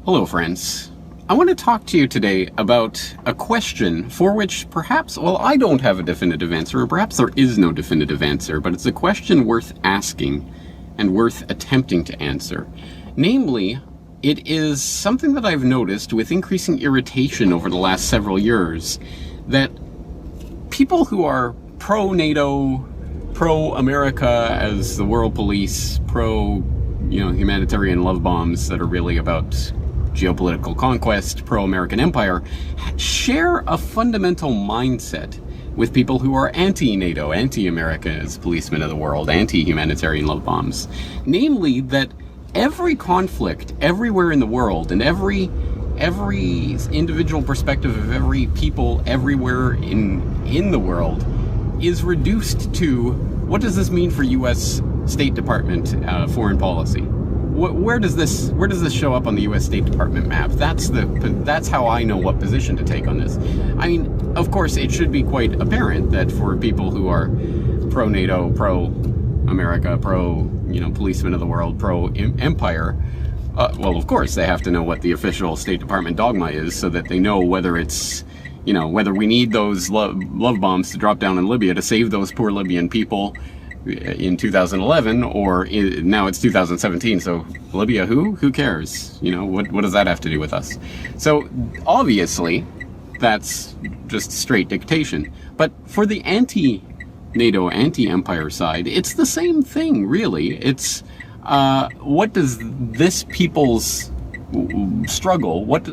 Hello, friends. I want to talk to you today about a question for which perhaps, well, I don't have a definitive answer, or perhaps there is no definitive answer, but it's a question worth asking and worth attempting to answer. Namely, it is something that I've noticed with increasing irritation over the last several years, that people who are pro-NATO, pro-America as the world police, humanitarian love bombs that are really about geopolitical conquest, pro-American empire, share a fundamental mindset with people who are anti-NATO, anti-America as policemen of the world, anti-humanitarian love bombs. Namely, that every conflict everywhere in the world and every individual perspective of every people everywhere in the world is reduced to, what does this mean for U.S. State Department foreign policy? Where does this show up on the U.S. State Department map? That's how I know what position to take on this. I mean, of course, it should be quite apparent that for people who are pro-NATO, pro-America, policemen of the world, pro-empire, well, of course, they have to know what the official State Department dogma is so that they know whether it's, whether we need those love bombs to drop down in Libya to save those poor Libyan people in 2011, or now it's 2017, so Libya, who cares? What does that have to do with us? So obviously that's just straight dictation. But for the anti-NATO, anti-empire side, it's the same thing, really. It's what does this people's struggle, what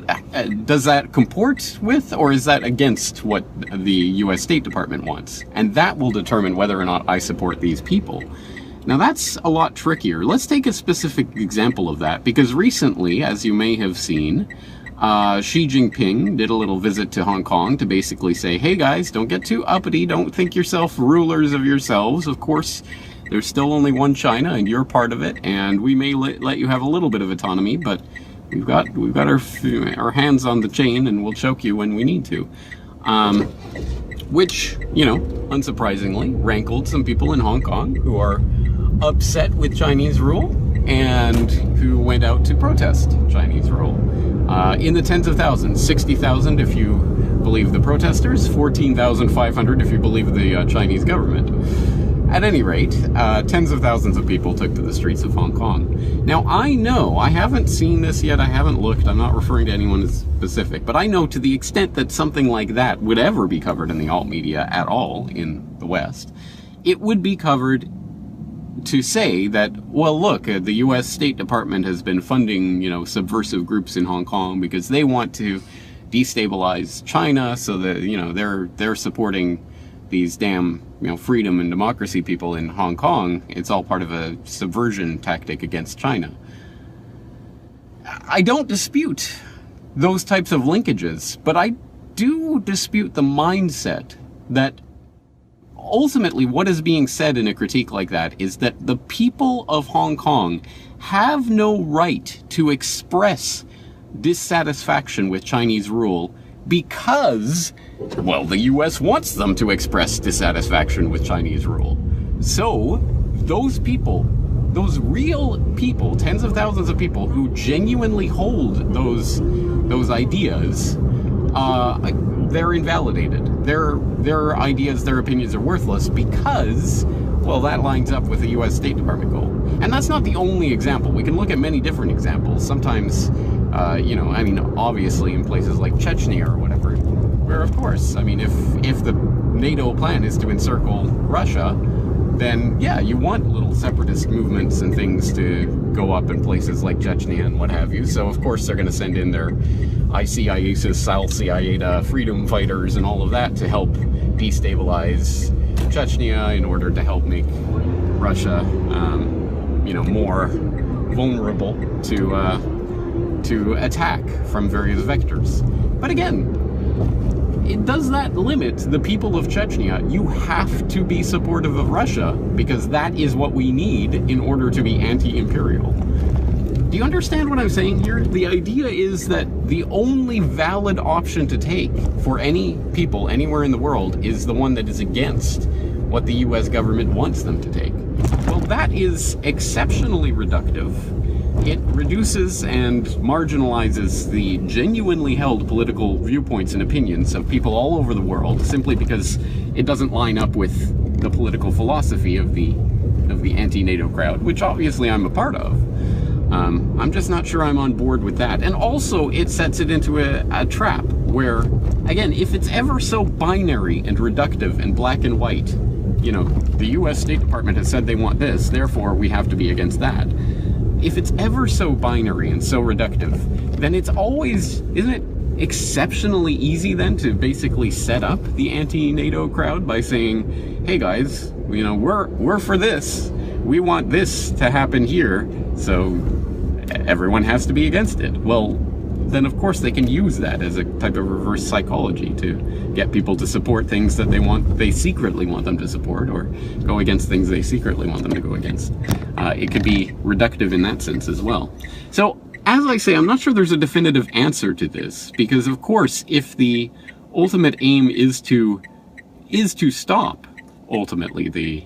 does that comport with, or is that against what the U.S. State Department wants? And that will determine whether or not I support these people. Now that's a lot trickier. Let's take a specific example of that, because recently, as you may have seen, Xi Jinping did a little visit to Hong Kong to basically say, hey guys, don't get too uppity, don't think yourself rulers of yourselves. Of course, there's still only one China and you're part of it, and we may let you have a little bit of autonomy, but we've got our hands on the chain, and we'll choke you when we need to. Which, unsurprisingly, rankled some people in Hong Kong who are upset with Chinese rule and who went out to protest Chinese rule. In the tens of thousands, 60,000 if you believe the protesters, 14,500 if you believe the Chinese government. At any rate, tens of thousands of people took to the streets of Hong Kong. Now, I know, I haven't seen this yet, I haven't looked, I'm not referring to anyone specific, but I know to the extent that something like that would ever be covered in the alt media at all in the West, it would be covered to say that, well, look, the U.S. State Department has been funding, subversive groups in Hong Kong because they want to destabilize China, so that, they're supporting these damn, freedom and democracy people in Hong Kong. It's all part of a subversion tactic against China. I don't dispute those types of linkages, but I do dispute the mindset that ultimately what is being said in a critique like that is that the people of Hong Kong have no right to express dissatisfaction with Chinese rule because, well, the U.S. wants them to express dissatisfaction with Chinese rule. So, those people, those real people, tens of thousands of people who genuinely hold those ideas, they're invalidated. Their ideas, their opinions are worthless because, well, that lines up with the U.S. State Department goal. And that's not the only example. We can look at many different examples. Sometimes, obviously in places like Chechnya or whatever, where, of course, if the NATO plan is to encircle Russia, then, yeah, you want little separatist movements and things to go up in places like Chechnya and what have you. So, of course, they're going to send in their ISIS, Al-Qaeda freedom fighters and all of that to help destabilize Chechnya in order to help make Russia, more vulnerable to attack from various vectors. But again, does that limit the people of Chechnya? You have to be supportive of Russia because that is what we need in order to be anti-imperial. Do you understand what I'm saying here? The idea is that the only valid option to take for any people anywhere in the world is the one that is against what the U.S. government wants them to take. Well, that is exceptionally reductive. it reduces and marginalizes the genuinely held political viewpoints and opinions of people all over the world simply because it doesn't line up with the political philosophy of the anti-NATO crowd, which obviously I'm a part of. I'm just not sure I'm on board with that. And also, it sets it into a trap where, again, if it's ever so binary and reductive and black and white, you know, the US State Department has said they want this, therefore we have to be against that. If it's ever so binary and so reductive, then it's always, isn't it exceptionally easy then to basically set up the anti-NATO crowd by saying, hey guys, you know, we're for this. We want this to happen here, so everyone has to be against it. Well, then of course they can use that as a type of reverse psychology to get people to support things that they secretly want them to support, or go against things they secretly want them to go against. It could be reductive in that sense as well. So, as I say, I'm not sure there's a definitive answer to this, because of course, if the ultimate aim is to stop, ultimately, the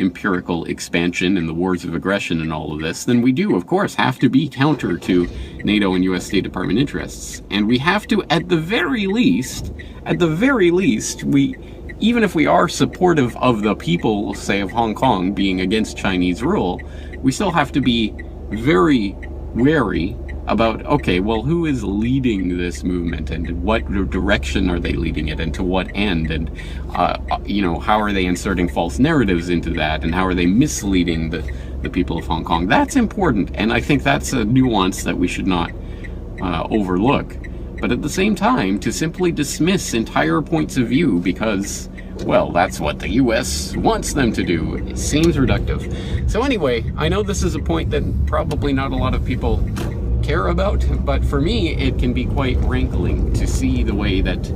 empirical expansion and the wars of aggression and all of this, then we do, of course, have to be counter to NATO and US State Department interests. And we have to, at the very least, we, even if we are supportive of the people, say, of Hong Kong being against Chinese rule, we still have to be very wary about, okay, well, who is leading this movement, and what direction are they leading it, and to what end, and you know, how are they inserting false narratives into that, and how are they misleading the people of Hong Kong? That's important, and I think that's a nuance that we should not overlook. But at the same time, to simply dismiss entire points of view because, well, that's what the US wants them to do, it seems reductive. So anyway, I know this is a point that probably not a lot of people care about, but for me it can be quite rankling to see the way that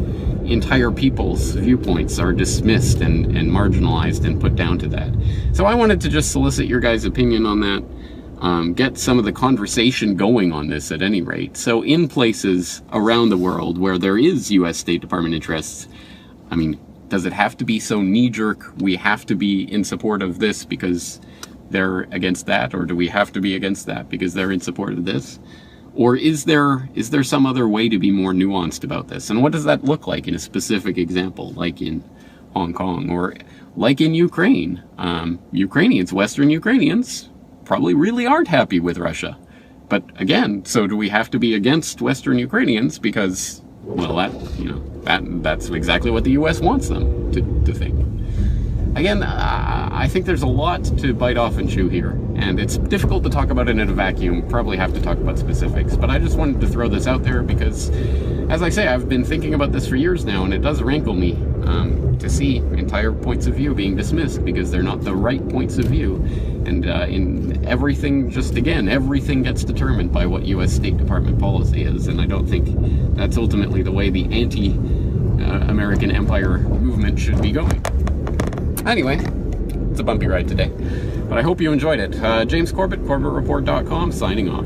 entire people's viewpoints are dismissed and marginalized and put down to that. So I wanted to just solicit your guys' opinion on that, get some of the conversation going on this at any rate. So in places around the world where there is US State Department interests, I mean, does it have to be so knee-jerk, we have to be in support of this because they're against that, or do we have to be against that because they're in support of this? Or is there some other way to be more nuanced about this? And what does that look like in a specific example, like in Hong Kong, or like in Ukraine? Ukrainians, Western Ukrainians, probably really aren't happy with Russia. But again, so do we have to be against Western Ukrainians because, well, that's exactly what the US wants them to think. Again, I think there's a lot to bite off and chew here, and it's difficult to talk about it in a vacuum. Probably have to talk about specifics, but I just wanted to throw this out there because, as I say, I've been thinking about this for years now, and it does rankle me to see entire points of view being dismissed because they're not the right points of view. And in everything, just again, everything gets determined by what US State Department policy is, and I don't think that's ultimately the way the anti-American empire movement should be going. Anyway, it's a bumpy ride today, but I hope you enjoyed it. James Corbett, CorbettReport.com, signing off.